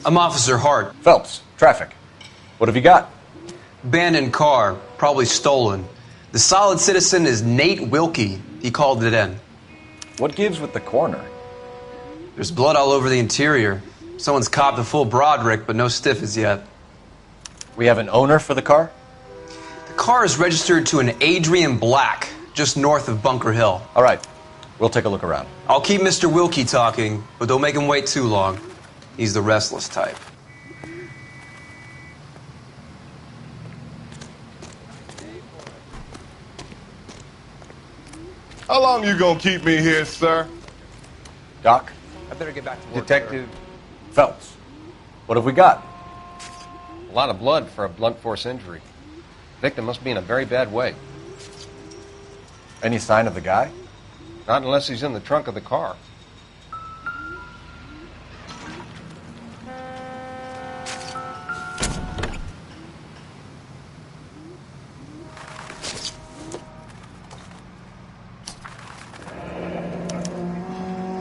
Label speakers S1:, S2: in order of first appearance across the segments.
S1: I'm Officer Hart.
S2: Phelps, traffic. What have you got?
S1: Abandoned car, probably stolen. The solid citizen is Nate Wilkie. He called it in.
S2: What gives with the coroner?
S1: There's blood all over the interior. Someone's copped a full Broderick, but no stiff as yet.
S2: We have an owner for the car?
S1: The car is registered to an Adrian Black, just north of Bunker Hill.
S2: All right, we'll take a look around.
S1: I'll keep Mr. Wilkie talking, but don't make him wait too long. He's the restless type.
S3: How long you gonna keep me here, sir?
S2: Doc?
S1: I better get back to work.
S2: Detective Phelps, what have we got?
S4: A lot of blood for a blunt force injury. Victim must be in a very bad way.
S2: Any sign of the guy?
S4: Not unless he's in the trunk of the car.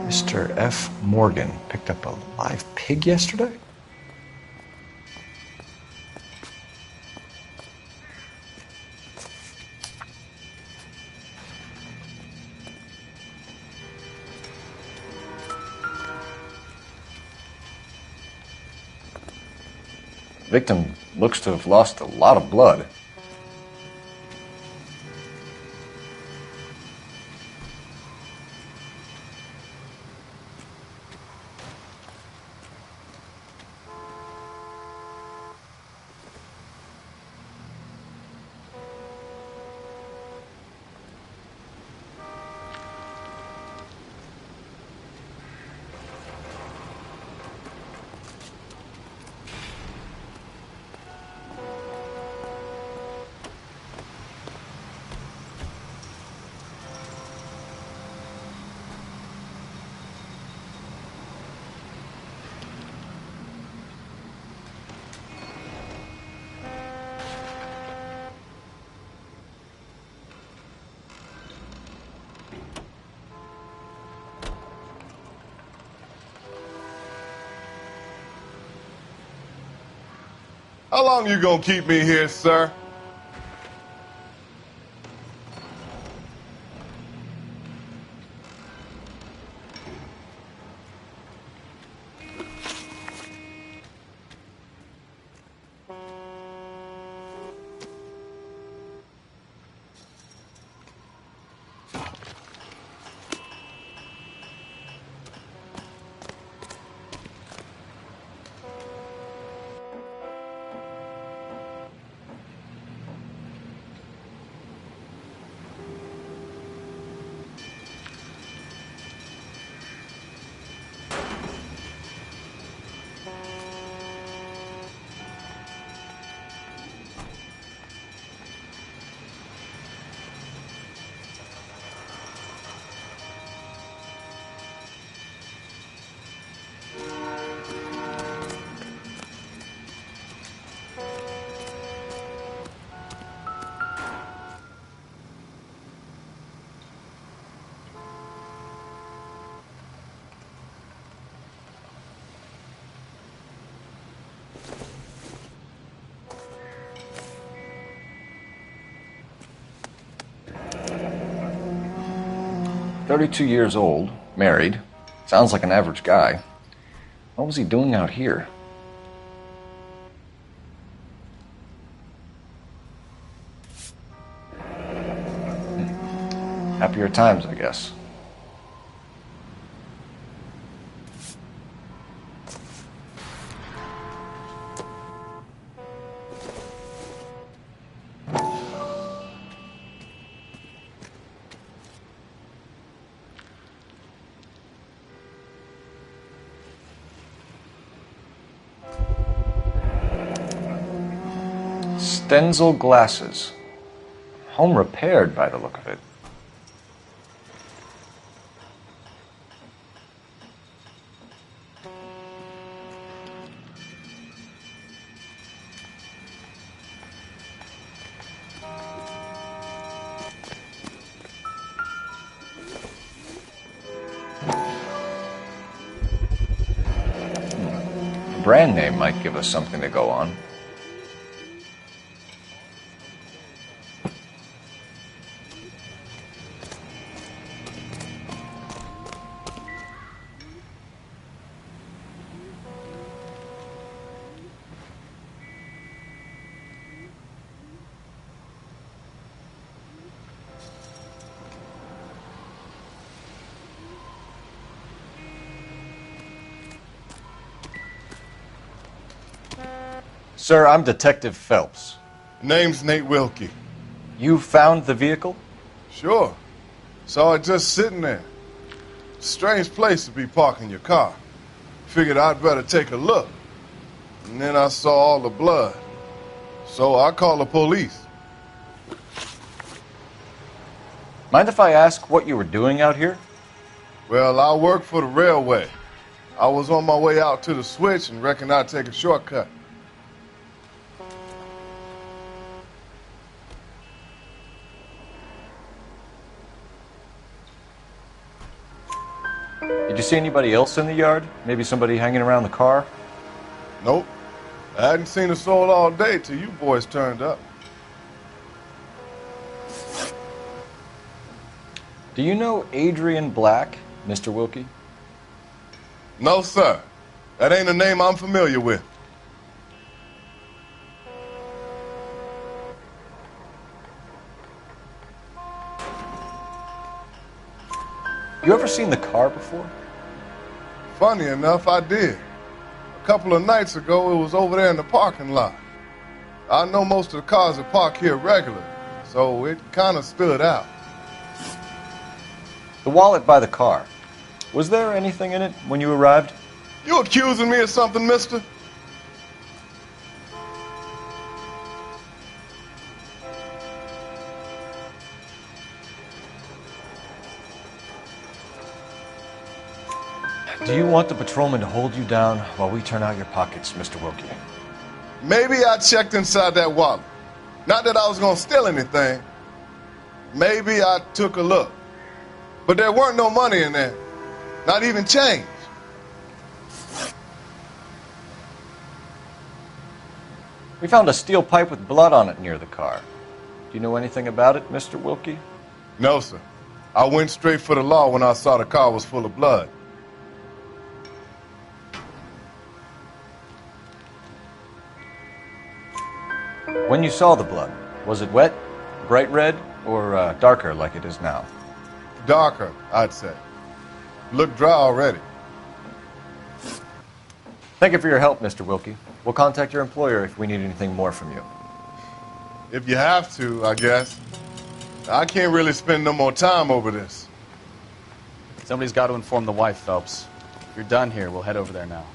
S2: Mr. F. Morgan picked up a live pig yesterday? Victim looks to have lost a lot of blood.
S3: How long you gonna keep me here, sir?
S2: "32 years old, married. Sounds like an average guy. What was he doing out here?" Happier times, I guess. Stenzel glasses. Home repaired by the look of it. brand name might give us something to go on. Sir, I'm Detective Phelps.
S3: Name's Nate Wilkie.
S2: You found the vehicle?
S3: Sure. Saw it just sitting there. Strange place to be parking your car. Figured I'd better take a look. And then I saw all the blood. So I called the police.
S2: Mind if I ask what you were doing out here?
S3: Well, I work for the railway. I was on my way out to the switch and reckoned I'd take a shortcut.
S2: Did you see anybody else in the yard? Maybe somebody hanging around the car?
S3: Nope. I hadn't seen a soul all day till you boys turned up.
S2: Do you know Adrian Black, Mr. Wilkie?
S3: No, sir. That ain't a name I'm familiar with.
S2: You ever seen the car before?
S3: Funny enough, I did. A couple of nights ago, it was over there in the parking lot. I know most of the cars that park here regularly, so it kind of stood out.
S2: The wallet by the car. Was there anything in it when you arrived?
S3: You accusing me of something, mister?
S2: Do you want the patrolman to hold you down while we turn out your pockets, Mr. Wilkie?
S3: Maybe I checked inside that wallet. Not that I was going to steal anything. Maybe I took a look. But there weren't no money in there. Not even change.
S2: We found a steel pipe with blood on it near the car. Do you know anything about it, Mr. Wilkie?
S3: No, sir. I went straight for the law when I saw the car was full of blood.
S2: When you saw the blood, was it wet, bright red, or darker like it is now?
S3: Darker, I'd say. Looked dry already.
S2: Thank you for your help, Mr. Wilkie. We'll contact your employer if we need anything more from you.
S3: If you have to, I guess. I can't really spend no more time over this.
S5: Somebody's got to inform the wife, Phelps. If you're done here, we'll head over there now.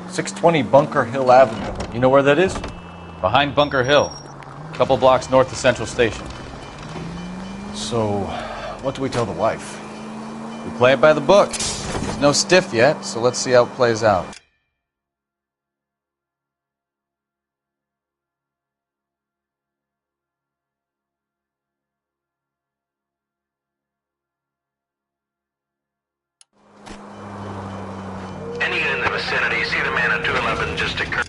S2: .620 Bunker Hill Avenue. You know where that is?
S5: Behind Bunker Hill, a couple blocks north of Central Station.
S2: So, what do we tell the wife?
S5: We play it by the book. There's no stiff yet, so let's see how it plays out.
S6: Any in the vicinity, see the man at 211 just occurred.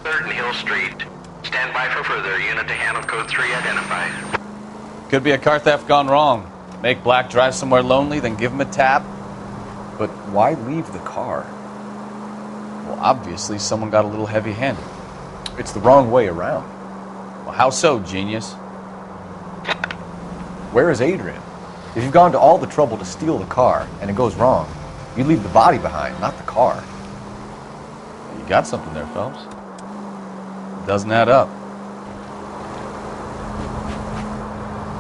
S6: 3rd and Hill Street. Stand by for further. Unit to handle code 3 identified.
S5: Could be a car theft gone wrong. Make Black drive somewhere lonely, then give him a tap.
S2: But why leave the car?
S5: Well, obviously someone got a little heavy-handed.
S2: It's the wrong way around.
S5: Well, how so, genius?
S2: Where is Adrian? If you've gone to all the trouble to steal the car and it goes wrong, you leave the body behind, not the car.
S5: You got something there, Phelps. Doesn't add up.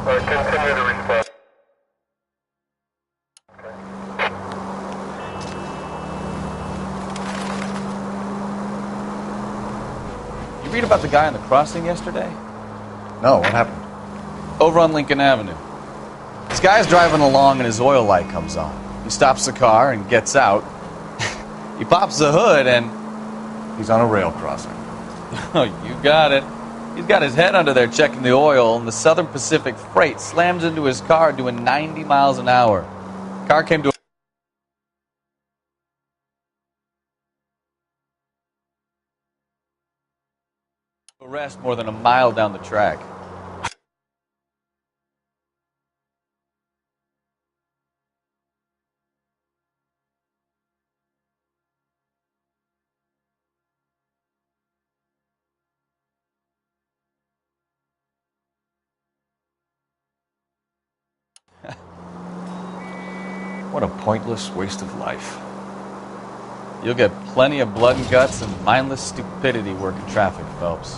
S7: Continue to respond.
S5: You read about the guy on the crossing yesterday?
S2: No, what happened?
S5: Over on Lincoln Avenue. This guy's driving along and his oil light comes on. He stops the car and gets out. He pops the hood and...
S2: He's on a rail crossing.
S5: Oh, you got it. He's got his head under there checking the oil, and the Southern Pacific Freight slams into his car doing 90 miles an hour. Car came to arrest more than a mile down the track.
S2: What a pointless waste of life.
S5: You'll get plenty of blood and guts and mindless stupidity working traffic, Phelps.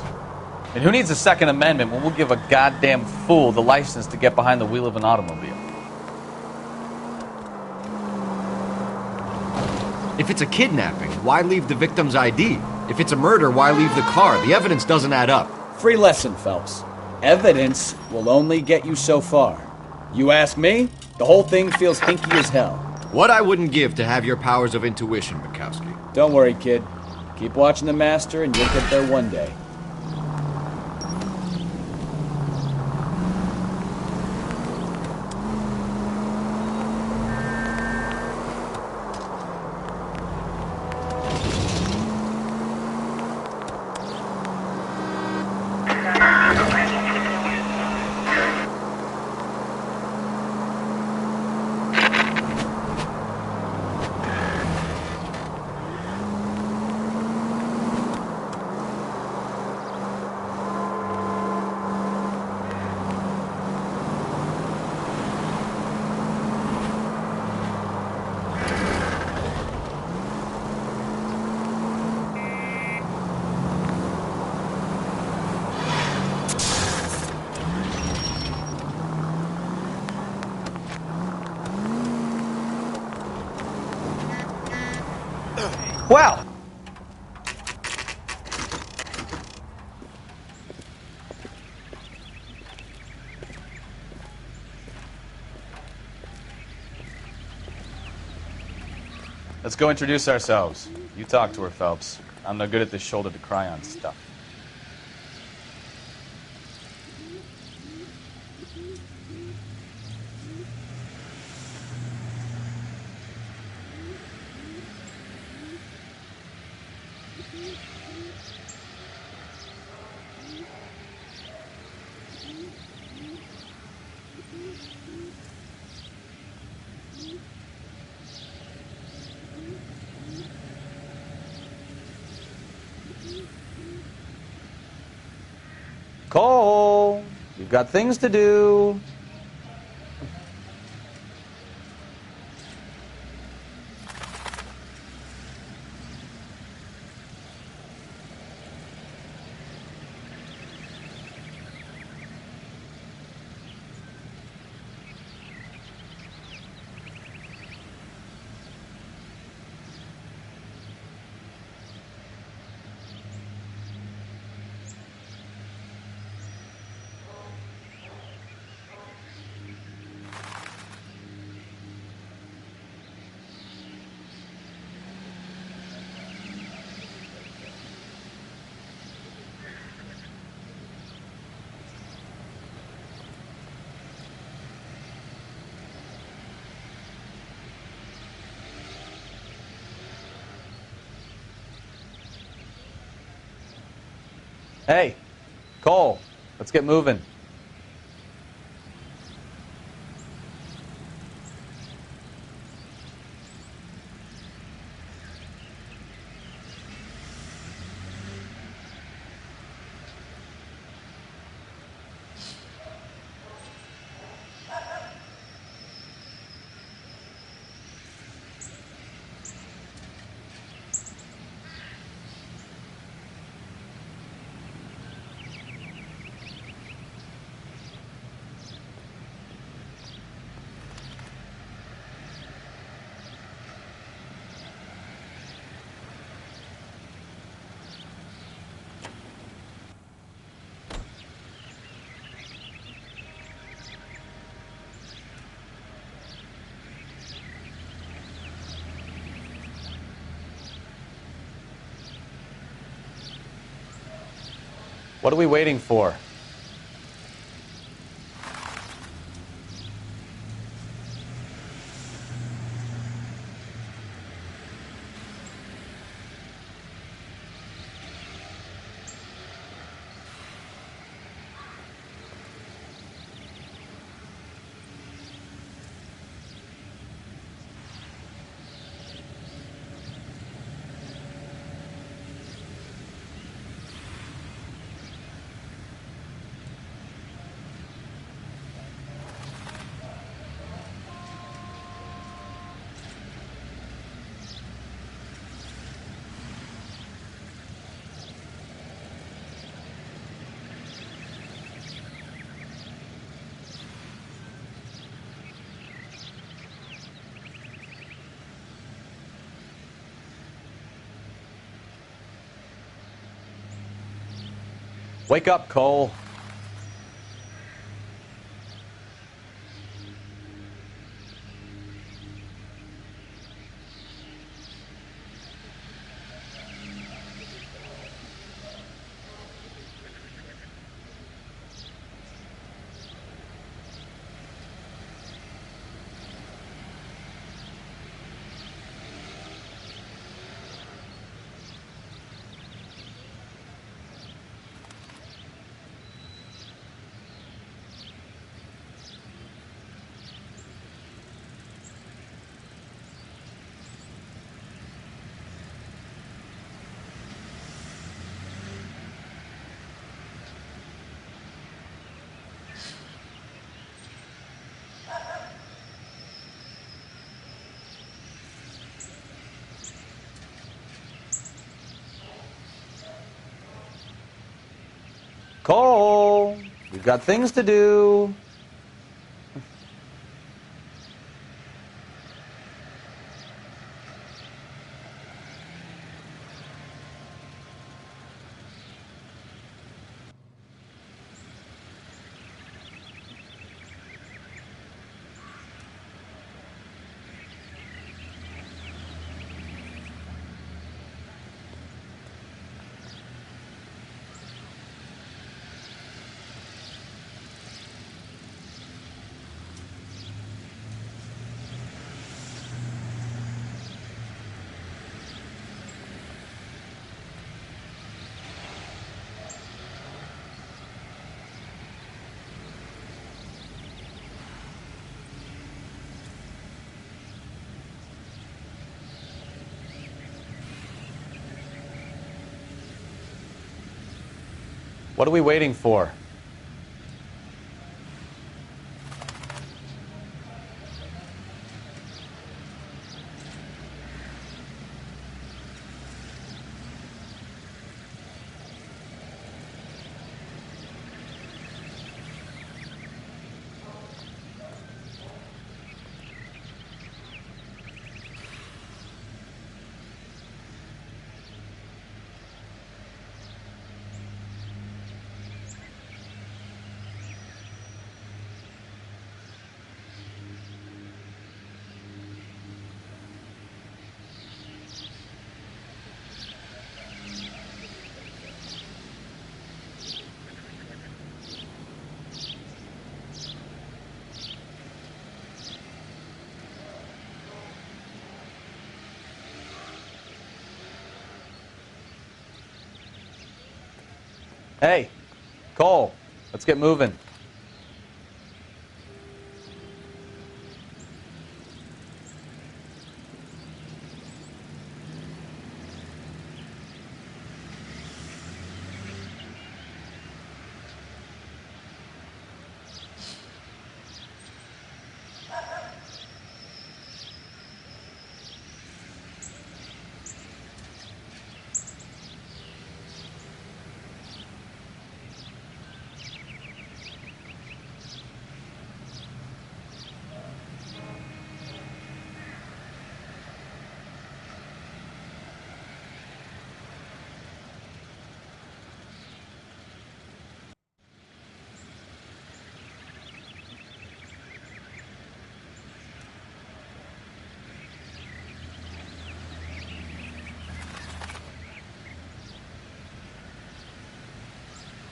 S5: And who needs a Second Amendment when we'll give a goddamn fool the license to get behind the wheel of an automobile?
S8: If it's a kidnapping, why leave the victim's ID? If it's a murder, why leave the car? The evidence doesn't add up.
S9: Free lesson, Phelps. Evidence will only get you so far. You ask me, the whole thing feels hinky as hell.
S8: What I wouldn't give to have your powers of intuition, Bukowski.
S9: Don't worry, kid. Keep watching the master and you'll get there one day.
S5: Wow! Let's go introduce ourselves. You talk to her, Phelps. I'm no good at this shoulder to cry on stuff. Cole, you've got things to do. Hey, Cole, let's get moving. What are we waiting for? Wake up, Cole. Cole, we've got things to do. What are we waiting for? Hey, Cole, let's get moving.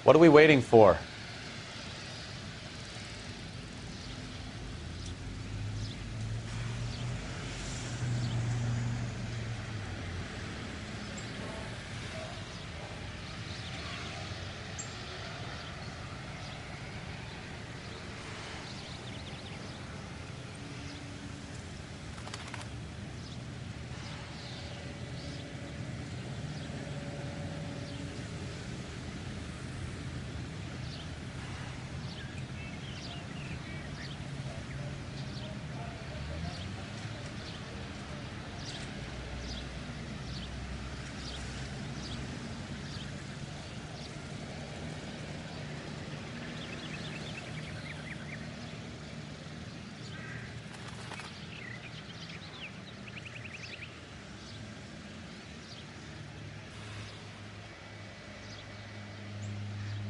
S5: What are we waiting for?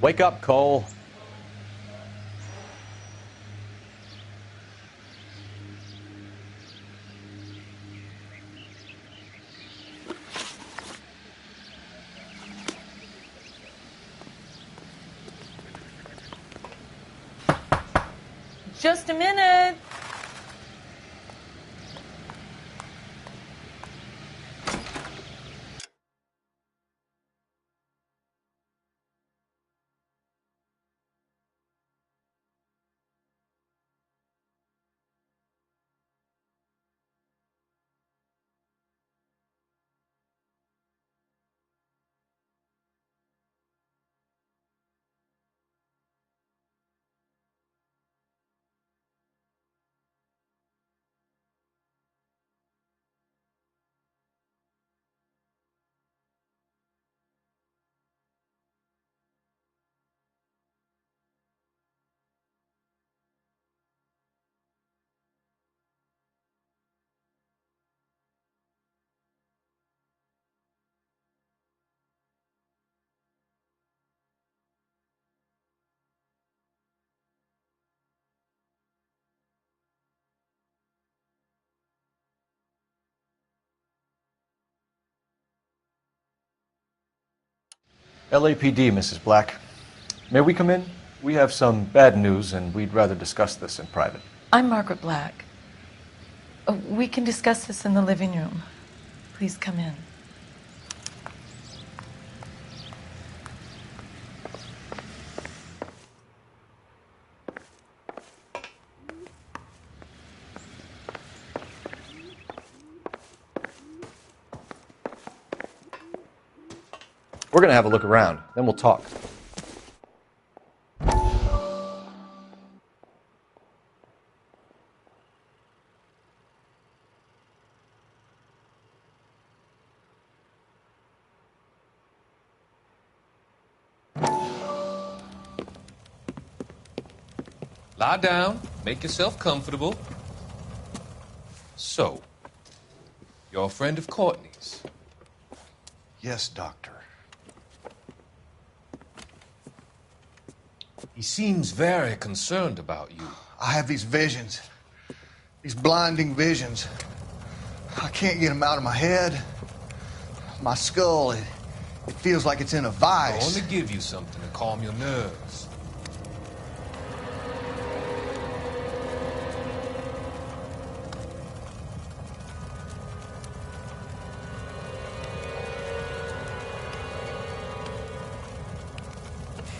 S5: Wake up, Cole.
S7: Just a minute.
S2: LAPD, Mrs. Black. May we come in? We have some bad news, and we'd rather discuss this in private.
S7: I'm Margaret Black. We can discuss this in the living room. Please come in.
S2: We're gonna have a look around, then we'll talk.
S10: Lie down, make yourself comfortable. So, you're a friend of Courtney's?
S11: Yes, Doctor.
S10: He seems very concerned about you.
S11: I have these visions. These blinding visions. I can't get them out of my head. My skull, it feels like it's in a
S10: I
S11: vice.
S10: want to give you something to calm your nerves.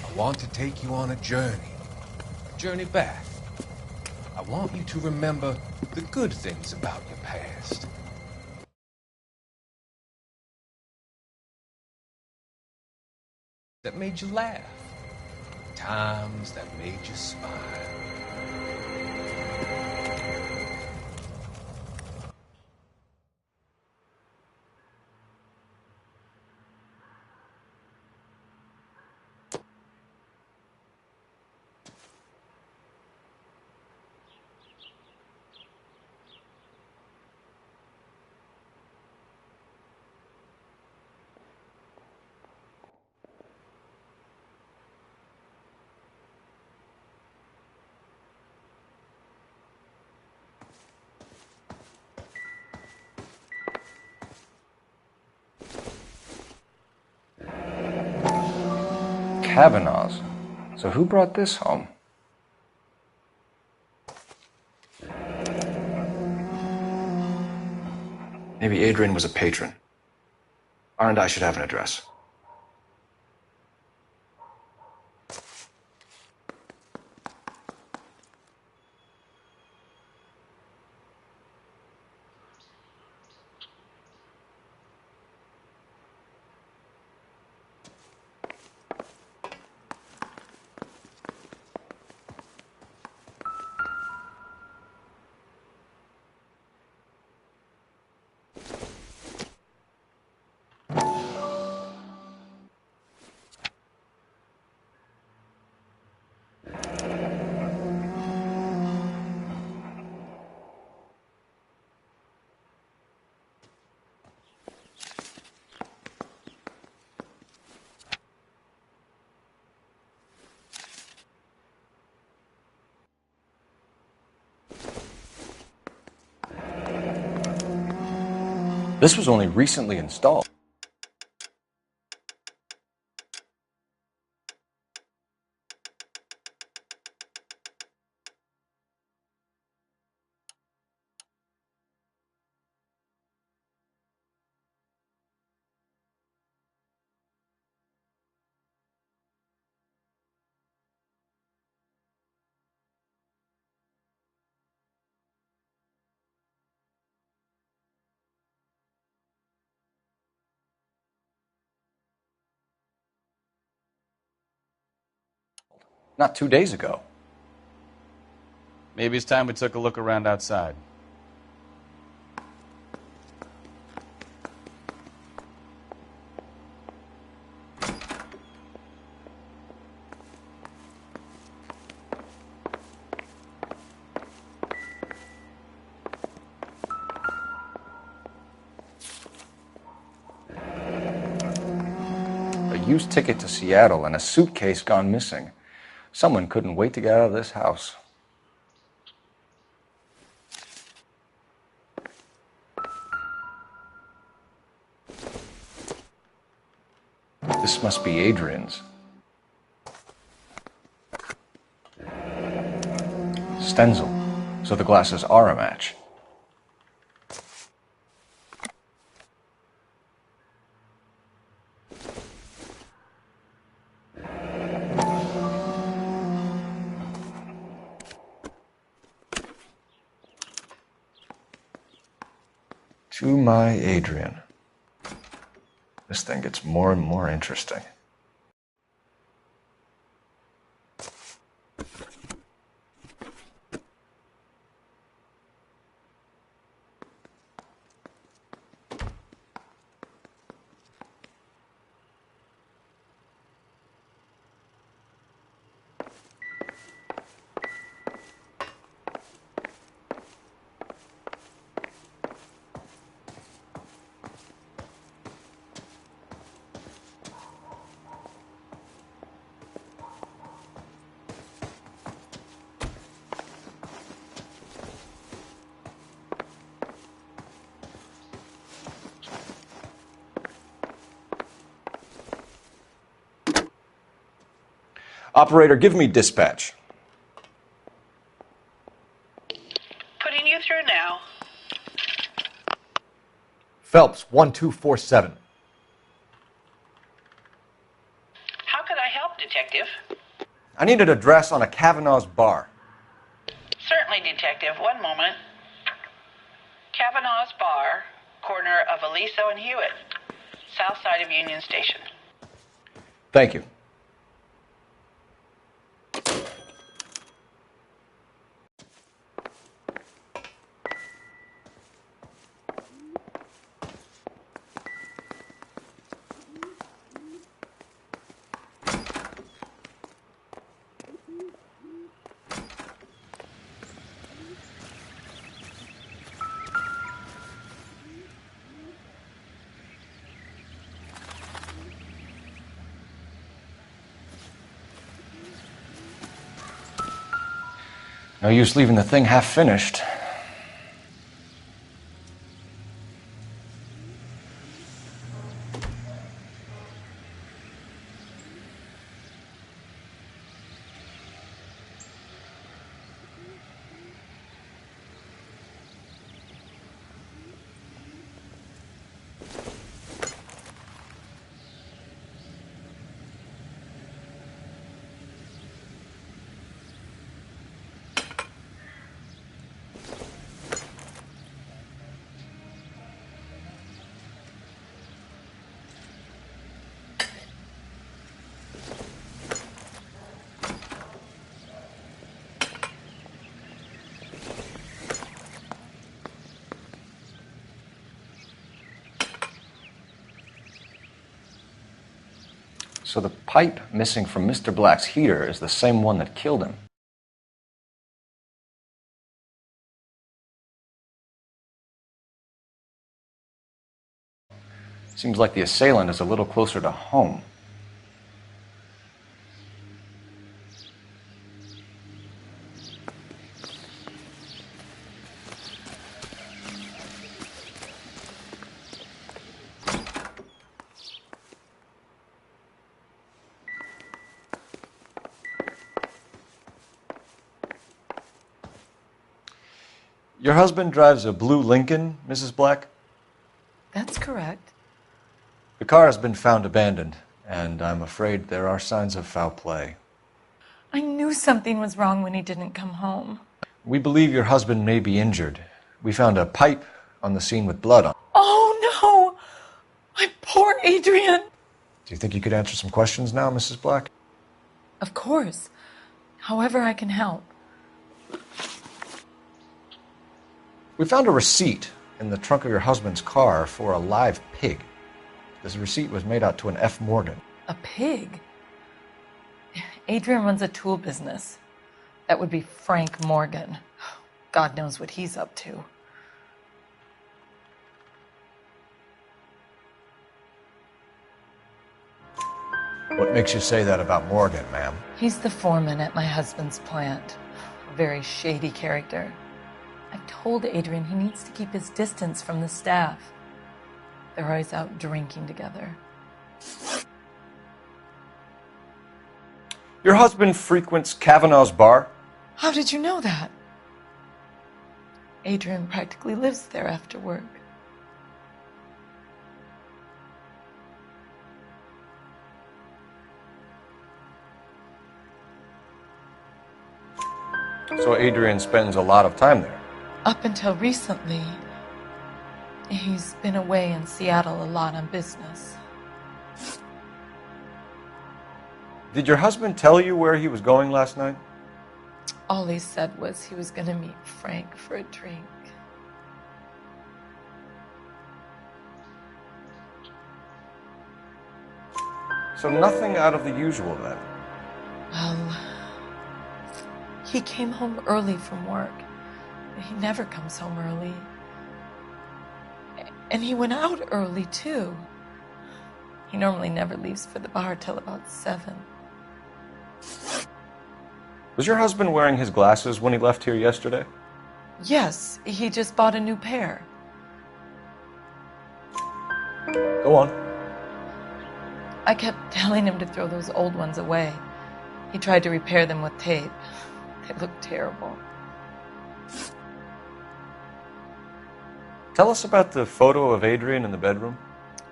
S10: I want to take you on a journey back. I want you to remember the good things about your past. That made you laugh. Times that made you smile.
S2: Kavanaugh's. So who brought this home? Maybe Adrian was a patron. R&I should have an address. This was only recently installed. Not 2 days ago.
S5: Maybe it's time we took a look around outside.
S2: A used ticket to Seattle and a suitcase gone missing. Someone couldn't wait to get out of this house. This must be Adrian's. Stenzel. So the glasses are a match. To my Adrian. This thing gets more and more interesting. Operator, give me dispatch.
S12: Putting you through now.
S13: Phelps, 1247.
S12: How could I help, Detective?
S13: I need an address on a Kavanaugh's bar.
S12: Certainly, Detective. One moment. Kavanaugh's Bar, corner of Aliso and Hewitt, south side of Union Station.
S13: Thank you.
S2: No use leaving the thing half finished. So the pipe missing from Mr. Black's heater is the same one that killed him. Seems like the assailant is a little closer to home. Your husband drives a blue Lincoln, Mrs. Black?
S7: That's correct.
S2: The car has been found abandoned, and I'm afraid there are signs of foul play.
S7: I knew something was wrong when he didn't come home.
S2: We believe your husband may be injured. We found a pipe on the scene with blood on it.
S7: Oh, no! My poor Adrian!
S2: Do you think you could answer some questions now, Mrs. Black?
S7: Of course. However I can help.
S2: We found a receipt in the trunk of your husband's car for a live pig. This receipt was made out to an F. Morgan.
S7: A pig? Adrian runs a tool business. That would be Frank Morgan. God knows what he's up to.
S2: What makes you say that about Morgan, ma'am?
S7: He's the foreman at my husband's plant. A very shady character. I've told Adrian he needs to keep his distance from the staff. They're always out drinking together.
S2: Your husband frequents Kavanaugh's bar?
S7: How did you know that? Adrian practically lives there after work.
S2: So Adrian spends a lot of time there?
S7: Up until recently, he's been away in Seattle a lot on business.
S2: Did your husband tell you where he was going last night?
S7: All he said was he was going to meet Frank for a drink.
S2: So nothing out of the usual then?
S7: Well, he came home early from work. He never comes home early. And he went out early, too. He normally never leaves for the bar till about 7.
S2: Was your husband wearing his glasses when he left here yesterday?
S7: Yes, he just bought a new pair.
S2: Go on.
S7: I kept telling him to throw those old ones away. He tried to repair them with tape. They looked terrible.
S2: Tell us about the photo of Adrian in the bedroom.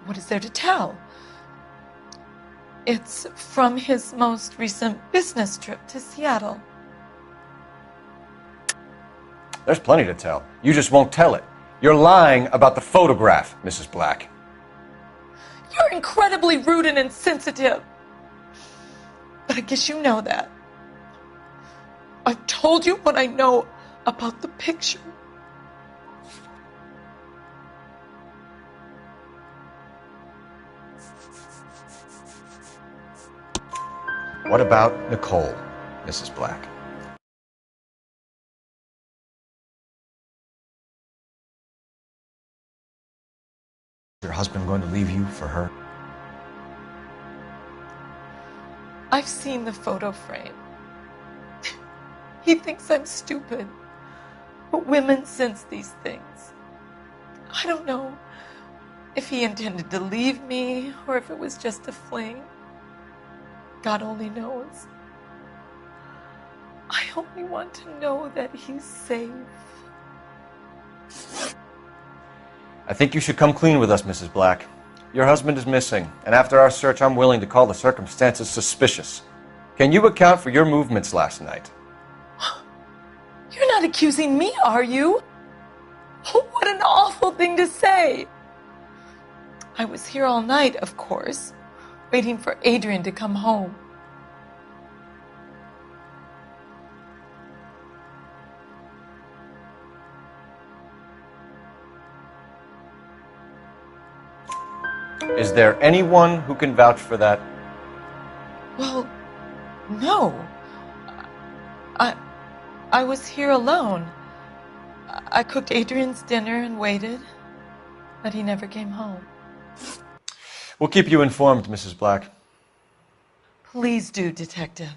S7: What is there to tell? It's from his most recent business trip to Seattle.
S2: There's plenty to tell. You just won't tell it. You're lying about the photograph, Mrs. Black.
S7: You're incredibly rude and insensitive. But I guess you know that. I've told you what I know about the picture.
S2: What about Nicole, Mrs. Black? Is your husband going to leave you for her?
S7: I've seen the photo frame. He thinks I'm stupid. But women sense these things. I don't know if he intended to leave me or if it was just a fling. God only knows. I only want to know that he's safe.
S2: I think you should come clean with us, Mrs. Black. Your husband is missing, and after our search, I'm willing to call the circumstances suspicious. Can you account for your movements last night?
S7: You're not accusing me, are you? What an awful thing to say. I was here all night, of course, waiting for Adrian to come home.
S2: Is there anyone who can vouch for that?
S7: No. I was here alone. I cooked Adrian's dinner and waited, but he never came home.
S2: We'll keep you informed, Mrs. Black.
S7: Please do, Detective.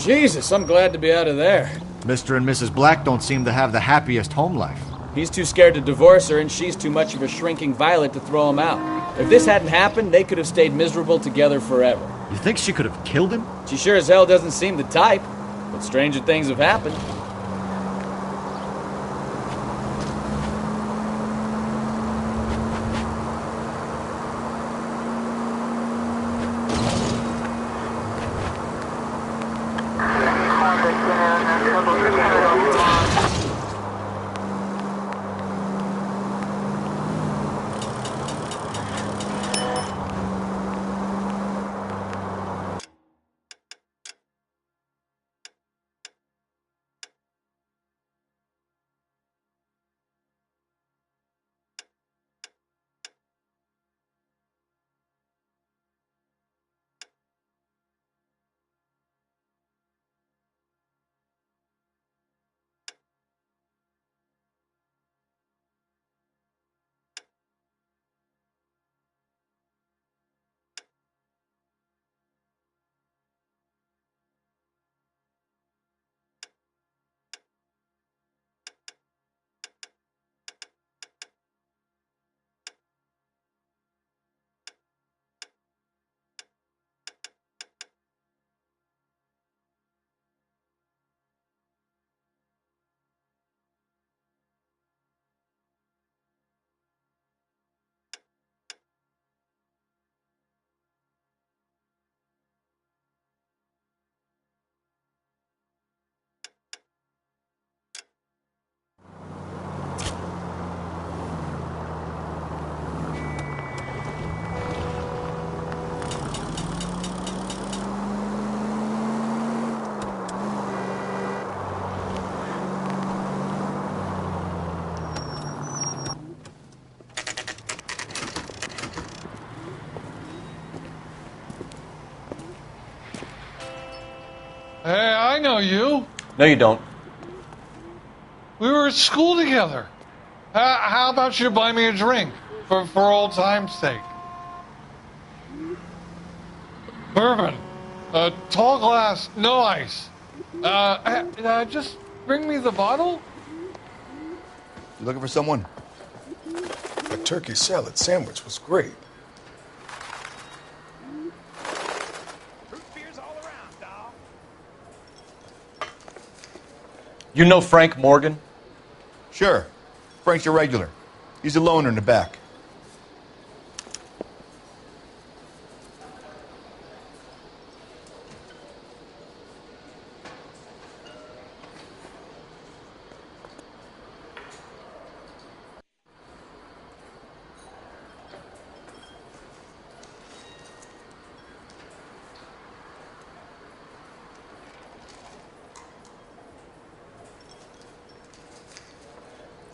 S9: Jesus, I'm glad to be out of there.
S8: Mr. and Mrs. Black don't seem to have the happiest home life.
S9: He's too scared to divorce her, and she's too much of a shrinking violet to throw him out. If this hadn't happened, they could have stayed miserable together forever.
S8: You think she could have killed him?
S9: She sure as hell doesn't seem the type, but stranger things have happened.
S14: Hey, I know you.
S2: No, you don't.
S14: We were at school together. How about you buy me a drink for old time's sake? Bourbon. Tall glass, no ice. Just bring me the bottle.
S15: You looking for someone?
S10: A turkey salad sandwich was great.
S2: You know Frank Morgan?
S15: Sure. Frank's your regular. He's a loner in the back.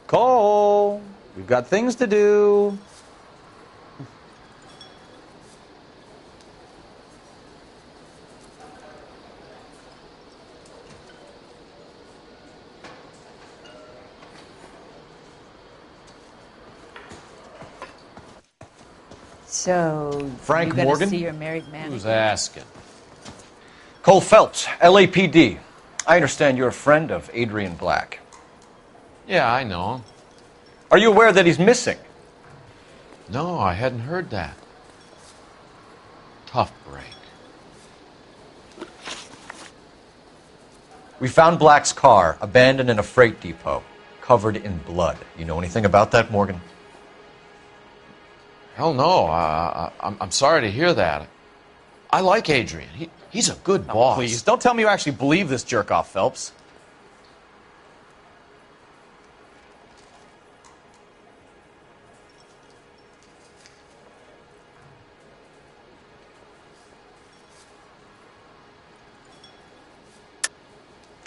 S5: Cole, we've got things to do.
S16: So,
S2: Frank
S16: you gonna
S2: Morgan?
S16: see your married man?
S5: Who's
S16: again?
S5: asking?
S2: Cole Phelps, LAPD. I understand you're a friend of Adrian Black.
S17: Yeah, I know him.
S2: Are you aware that he's missing?
S17: No, I hadn't heard that. Tough break.
S2: We found Black's car abandoned in a freight depot, covered in blood. You know anything about that, Morgan?
S17: Hell no. I'm sorry to hear that. I like Adrian. He's a good boss.
S5: Please, don't tell me you actually believe this jerk-off, Phelps.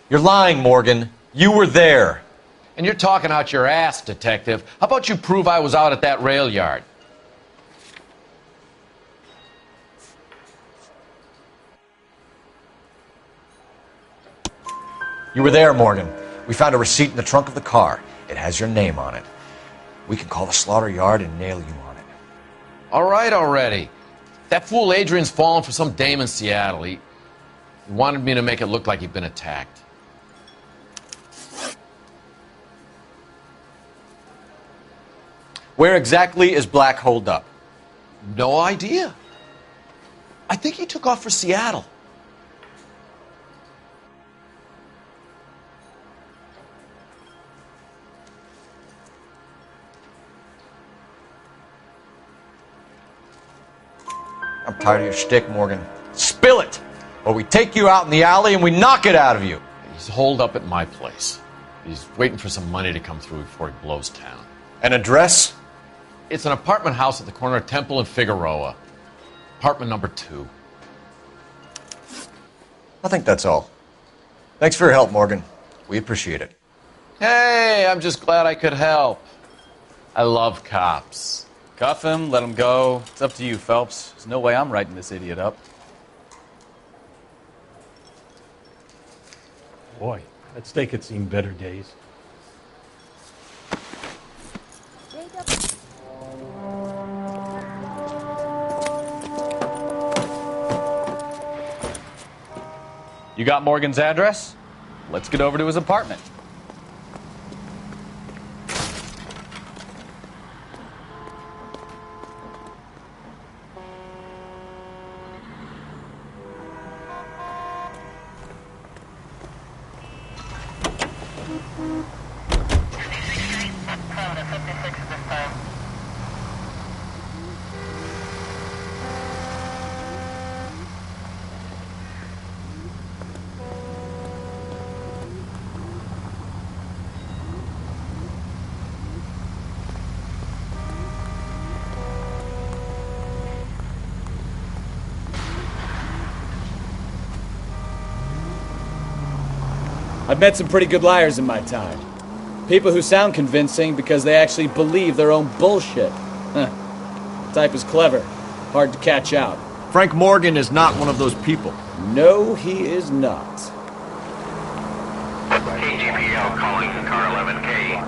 S2: You're lying, Morgan. You were there.
S17: And you're talking out your ass, detective. How about you prove I was out at that rail yard?
S2: You were there, Morgan. We found a receipt in the trunk of the car. It has your name on it. We can call the slaughter yard and nail you on it.
S17: All right already. That fool Adrian's fallen for some dame in Seattle. He wanted me to make it look like he'd been attacked.
S2: Where exactly is Black holed up?
S17: No idea.
S18: I think he took off for Seattle.
S2: I'm tired of your shtick, Morgan. Spill it! Or we take you out in the alley and we knock it out of you.
S17: He's holed up at my place. He's waiting for some money to come through before he blows town.
S2: An address?
S17: It's an apartment house at the corner of Temple and Figueroa. Apartment number 2.
S2: I think that's all. Thanks for your help, Morgan. We appreciate it.
S17: Hey, I'm just glad I could help. I love cops.
S5: Cuff him, let him go. It's up to you, Phelps. There's no way I'm writing this idiot up.
S19: Boy, that steak had seen better days.
S5: You got Morgan's address? Let's get over to his apartment.
S9: I've met some pretty good liars in my time. People who sound convincing because they actually believe their own bullshit. Huh. The type is clever, hard to catch out.
S8: Frank Morgan is not one of those people.
S9: No, he is not.
S6: KGPL calling car 11K.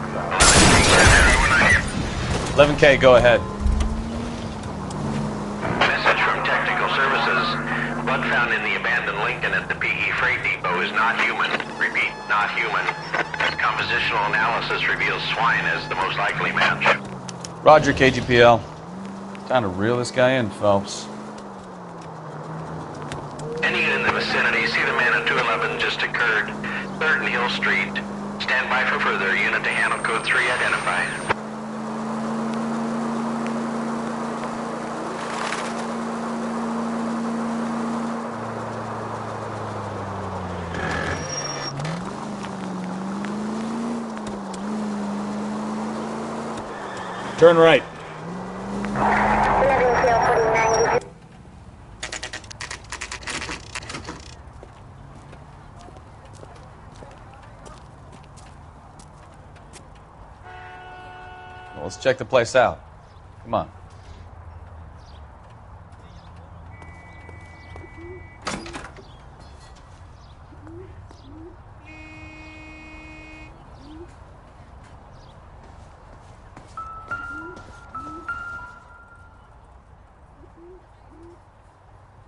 S5: 11K, go ahead.
S6: Message from Technical Services. Blood found in the abandoned Lincoln at the PE Freight Depot is not human. Repeat, not human. Compositional analysis reveals swine as the most likely match.
S5: Roger, KGPL. Time to reel this guy in, Phelps.
S6: Any in the vicinity, see the man at 211 just occurred. 3rd and Hill Street. Stand by for further. Unit to handle code 3 identified.
S9: Turn right.
S5: Well, let's check the place out. Come on.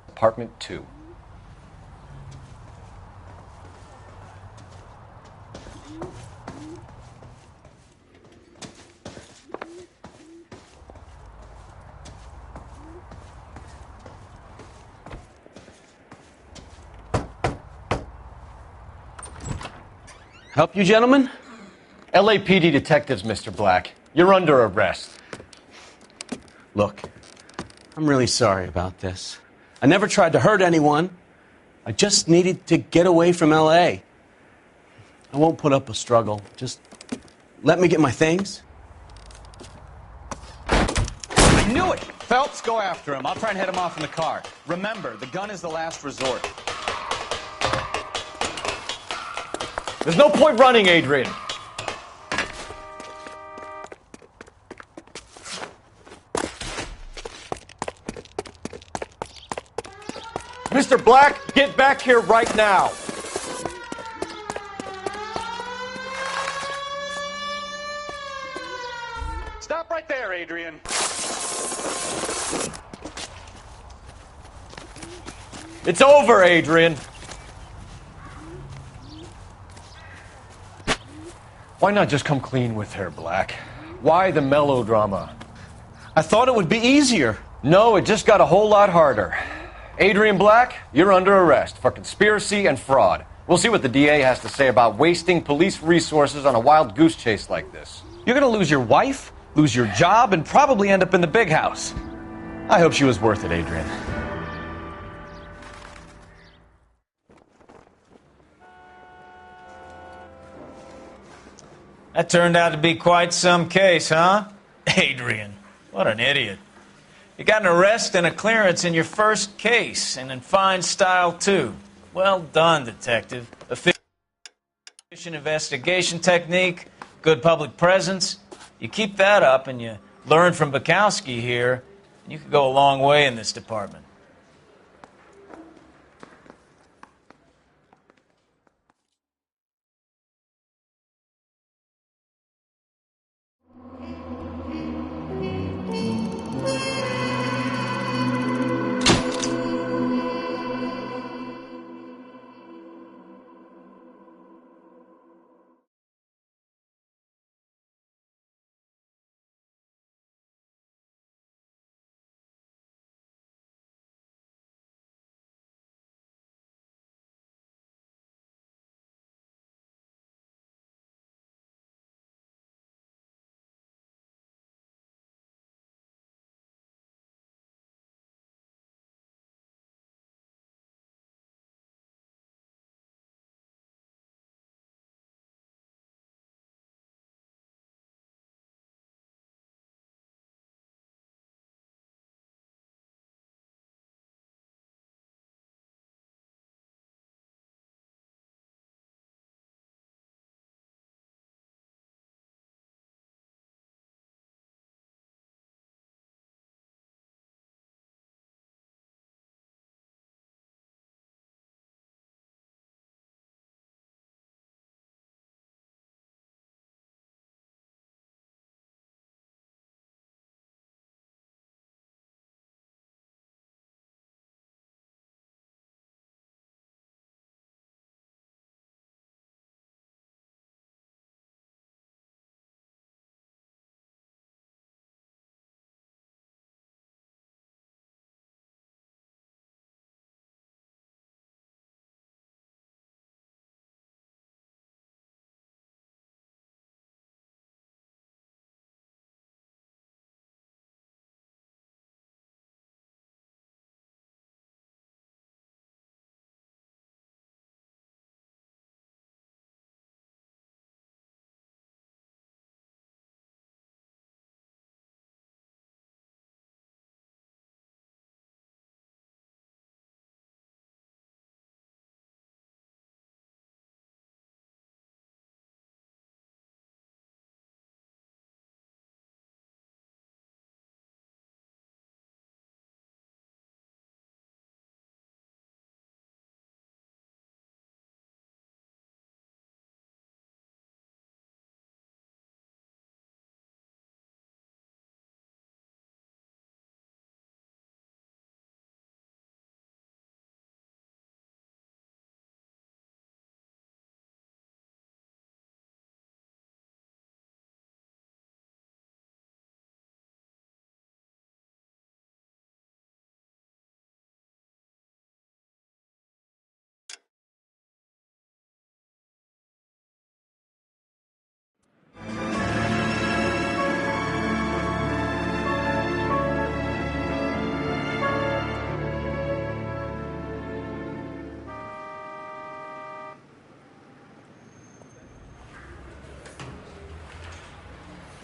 S2: Apartment 2.
S18: Help you, gentlemen?
S2: LAPD detectives, Mr. Black. You're under arrest.
S18: Look, I'm really sorry about this. I never tried to hurt anyone. I just needed to get away from L.A. I won't put up a struggle. Just let me get my things.
S5: I knew it! Phelps, go after him. I'll try and head him off in the car. Remember, the gun is the last resort.
S2: There's no point running, Adrian. Mr. Black, get back here right now.
S5: Stop right there, Adrian.
S2: It's over, Adrian. Why not just come clean with her, Black? Why the melodrama?
S18: I thought it would be easier.
S2: No, it just got a whole lot harder. Adrian Black, you're under arrest for conspiracy and fraud. We'll see what the DA has to say about wasting police resources on a wild goose chase like this.
S5: You're gonna lose your wife, lose your job, and probably end up in the big house. I hope she was worth it, Adrian.
S20: That turned out to be quite some case, huh? Adrian, what an idiot. You got an arrest and a clearance in your first case, and in fine style, too. Well done, detective. Efficient investigation technique, good public presence. You keep that up and you learn from Bukowski here, and you could go a long way in this department.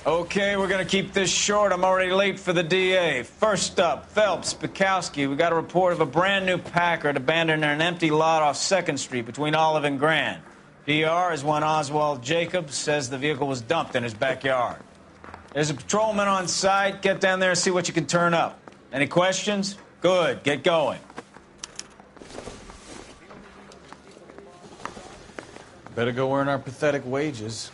S20: Okay, we're going to keep this short. I'm already late for the DA. First up, Phelps, Bukowski. We got a report of a brand new Packard abandoned in an empty lot off 2nd Street between Olive and Grand. PR is one Oswald Jacobs says the vehicle was dumped in his backyard. There's a patrolman on site. Get down there and see what you can turn up. Any questions? Good. Get going. Better go earn our pathetic wages.